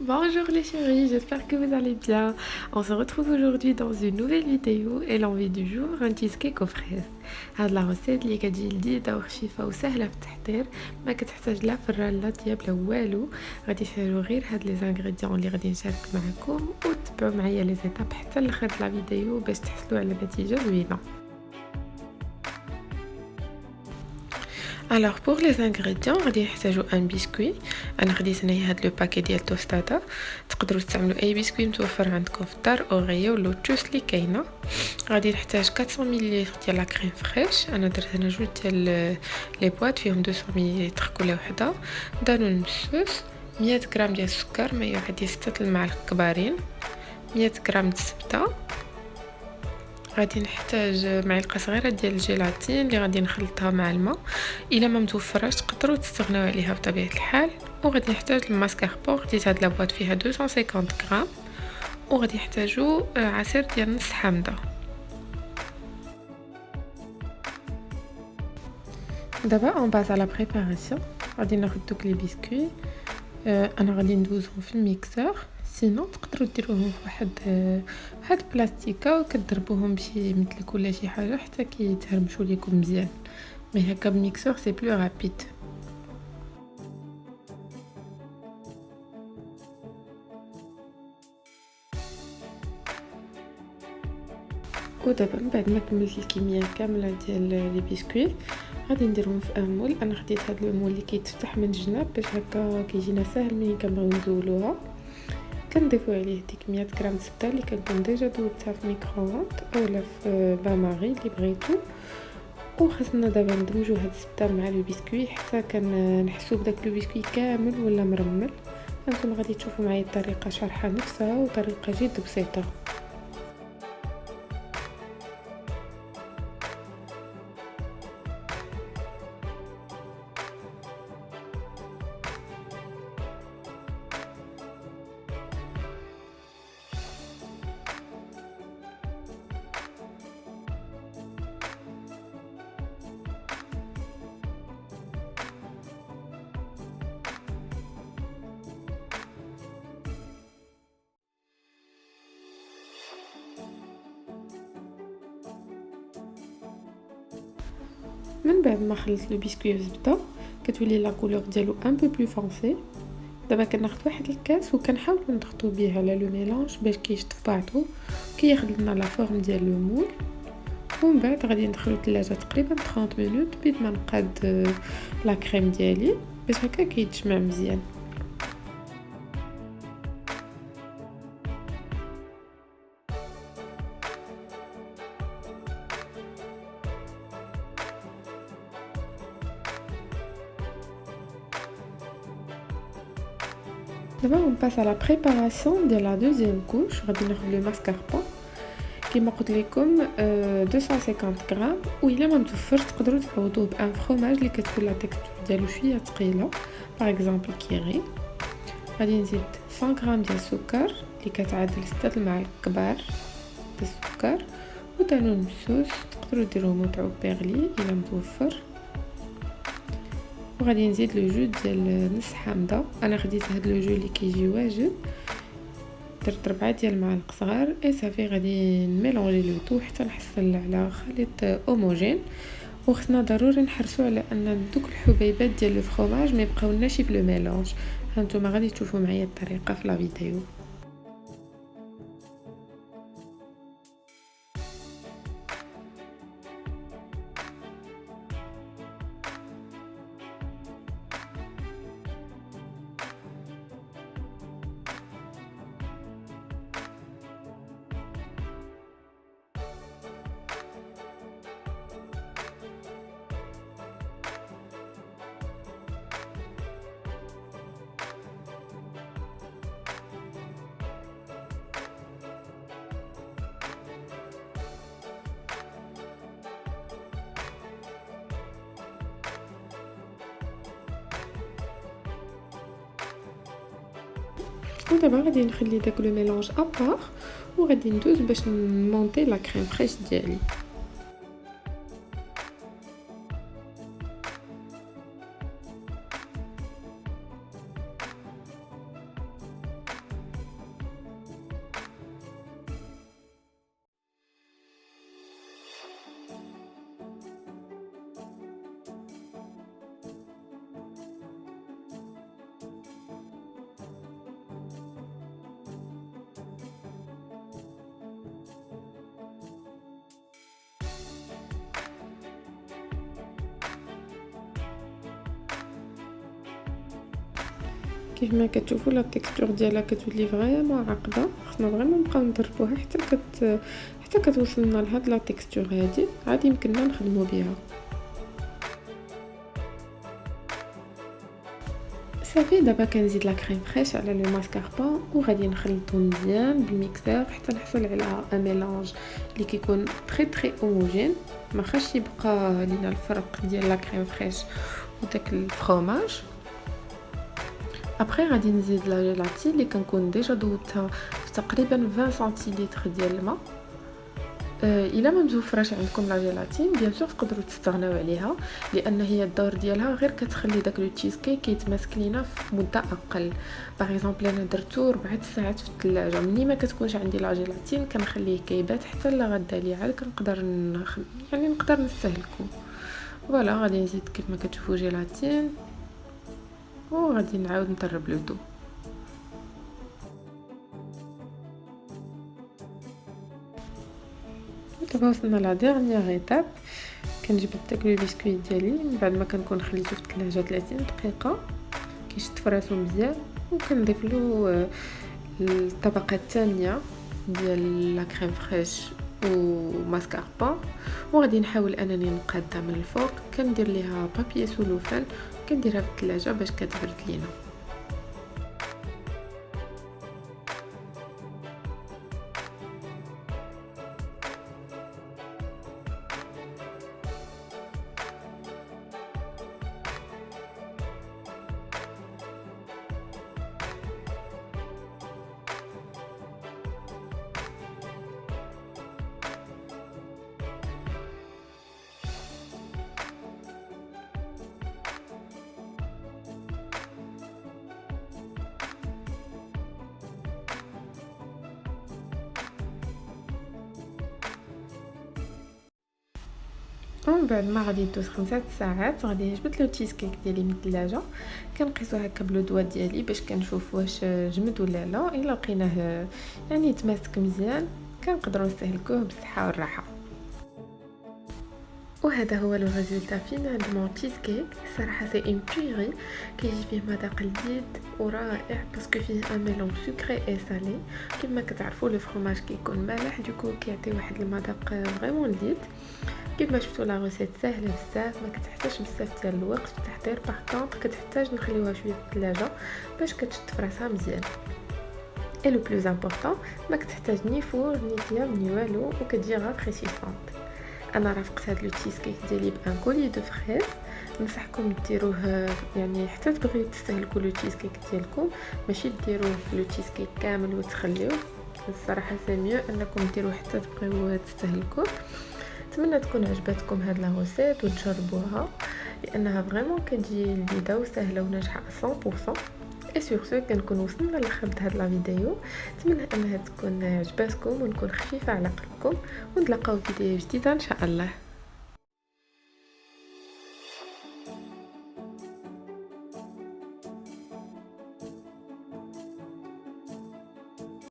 Bonjour les chéris, j'espère que vous allez bien. On se retrouve aujourd'hui dans une nouvelle vidéo et l'envie du jour, un cheesecake aux fraises. هاد لا recette اللي كتجي لذيذة وخفيفة وسهلة في التحضير، ما كتحتاج لا فران لا طياب لا والو. غادي تحتاجو غير هاد لي زانغريديون اللي غادي نشارك معكم وتبعوا معايا لي زيتاب حتى الاخر د لا فيديو باش تحصلوا على نتيجة زوينة. Alors pour les ingrédients غادي نحتاجو ان بسكوي. انا خديت هنايا هاد لو باكي ديال توستادا، تقدروا تستعملوا اي بسكوي متوفر عندكم في الدار، اوريو لوتوس اللي كاينه. غادي نحتاج 400 ملل ديال لا كريم فريش، انا درت هنا جوج ديال لي بواط فيهم 200 ملل كل وحده. دانون مسوس، 100 غرام ديال السكر، ما يعادل 6 المعالق كبارين، 100 غرام د الزبده. غادي نحتاج معلقه صغيره ديال الجيلاتين اللي غادي نخلطها مع الماء، الا ما متوفراش تقدروا تستغناو عليها بطبيعه الحال. وغادي نحتاج الماسكاربون، خديت هاد لابواط فيها 250 غرام. وغادي نحتاجو عصير ديال نص حامضه. دابا اون باس على بريباراسيون. غادي ناخذ دوك لي بسكوي، انا غادي ندوزهم في الميكسور. سينو تقدروا ديروهم في واحد بلاستيكه وكتضربوهم بشي مدلك ولا شي حاجه حتى كيتهرمشوا ليكم مزيان، مي هكا بميكسور سي بلو رابيد. ودابا من بعد ما كملت الكميه كامله ديال لي بسكوي غادي نديرهم في ان مول. انا خديت هذا المول اللي كيتفتح من الجناب باش هكا كيجينا ساهل ملي كنبغيو نزولوها. كنضيفو عليه ديك 100 غرام زبده اللي كنكون ديجا دوبتها في ميكرووند اولا في بان ماري اللي بغيتو. وخاصنا دابا ندمجو هاد الزبده مع لو بسكوي حتى كنحسو بداك لو بسكوي كامل ولا مرمل. انتم غادي تشوفوا معايا الطريقه شارحه نفسها وطريقه جد بسيطه. من بعد ما خلطت لو بسكوي بالزبده كتولي لا كولور ديالو ان بو بلو فونسي. دابا كناخذ واحد الكاس وكنحاول نضغطو بيه على لو ميلانج باش كيشد في بعضو كياخذ لنا لا فورم ديال لو مول. ومن بعد غادي ندخلو الثلاجه تقريبا 30 مينوت بيد ما نقاد لا كريم ديالي باش هكا كيتجمع مزيان. دابا on passe à la préparation de la deuxième couche. غادي ناخذ لو ماسكاربون كيما قلت لكم 250 غرام، والا ما متوفرش تقدروا تعوضوه بان فروماج اللي كتكون لا تيكستور ديالو شويه ثقيله، باغ اكزومبل كيري. غادي نزيد 100 غرام ديال السكر اللي كتعادل 6 المعالق كبار ديال السكر. ودانون مسوس تقدروا ديروه مطعوب بيغلي الا متوفر. وغادي نزيد لو جو ديال نص حامضه، انا خديت هاد لو جو اللي كيجي واجد، درت 4 ديال المعالق صغار اي صافي. غادي نميلونجي لو تو حتى نحصل على خليط هوموجين. وخصنا ضروري نحرصوا على ان دوك الحبيبات ديال لو فرomage ما يبقاوناش في لو ميلونج. هانتوما غادي تشوفوا معايا الطريقه في لا فيديو. ودابا غادي نخلي داك لو ميلونج ابار وغادي ندوز باش نمونطي لا كريم فريش ديالي. كيف ما كتشوفوا لا تيكستور ديالها كتولي فريمون عقده. خصنا فريمون نبقاو نضربوها حتى كتوصلنا لهاد لا تيكستور هادي، عاد يمكننا نخدموا بها. صافي دابا كنزيد لا كريم فريش على لو ماسكاربون وغادي نخلطو مزيان بالميكسور حتى نحصل على ان ميلانج اللي كيكون تري هوموجين، ما خاصش يبقى لينا الفرق ديال لا كريم فريش وداك الفرomage. ابري غادي نزيد لا جيلاتين اللي كنكون ديجا ذوبتها في تقريبا 20 سنتيلتر ديال الماء. الا ما مزوفراش عندكم لا جيلاتين بيان سور تقدروا تستغناو عليها، لان هي الدور ديالها غير كتخلي داك لو تشيز كيك يتماسك لينا في مده اقل. باغ اكزومبل انا درتو 4 ساعات في الثلاجه، ملي ما كتكونش عندي لا جيلاتين كنخليه كيبات حتى لغدا لي عاد كنقدر يعني نقدر نستهلكو. فوالا غادي نزيد كيف ما كتشوفوا جيلاتين وغادي نعاود نطرب لو دو. دابا وصلنا لا ديرنيير ايتاب، كنجبد داك لو بسكويت ديالي من بعد ما كنكون خليته في الثلاجه 30 دقيقه كيشد فراسو مزيان، وكنضيف له الطبقه الثانيه ديال لا كريم فريش وماسكاربون، وغادي نحاول انني نقادها من الفوق. كندير ليها بابي سولوفان كنديرها في الثلاجه باش كتبرد لينا. ومن بعد ما غادي ندوز 5 ساعات غادي نجبد لو تشيز كيك ديالي من الثلاجه، كنقيسو هكا بلو دوا ديالي باش كنشوف واش جمد ولا لا. الا لقيناه يعني يتماسك مزيان كنقدروا نستهلكوه بالصحه والراحه. وهذا هو لو ريزولتا فينال دو مون تشيز كيك. صراحه سي اون بيغي كيجي فيه مذاق لذيذ ورائع باسكو فيه ان ميلون سكري اي سالي. كما كتعرفوا لو فرomage كيكون مالح دوكو كيعطي واحد المذاق فريمون لذيذ. كيف ما شفتوا لا روسيت سهله بزاف، ما كتحتاجش بزاف ديال الوقت في التحضير. باغ كونطخ كتحتاج نخليوها شويه في الثلاجه باش كتشد فراسها مزيان. اي لو بلوز امبورطون ما كتحتاج ني فور ني طياب ني والو وكتجي غير فريسيسونط. انا رافقت هاد لو تشيز كيك ديالي بان كولي دو فريز. ننصحكم ديروه يعني حتى تبغيو تستهلكوا لو تشيز كيك ديالكم، ماشي ديروه لو تشيز كيك كامل وتخليوه. الصراحه سي ميو انكم ديروه حتى تبغيو تستهلكوه. نتمنى تكون عجبتكم هاد لا روسيت وتجربوها لانها فريمون كتجي لذيذه وسهله وناجحه 100%. اي سور سو كنكون وصلنا لاخر هاد لا فيديو. نتمنى انها تكون عجبتكم ونكون خفيفه على قلبكم، ونتلاقاو في فيديو جديده ان شاء الله.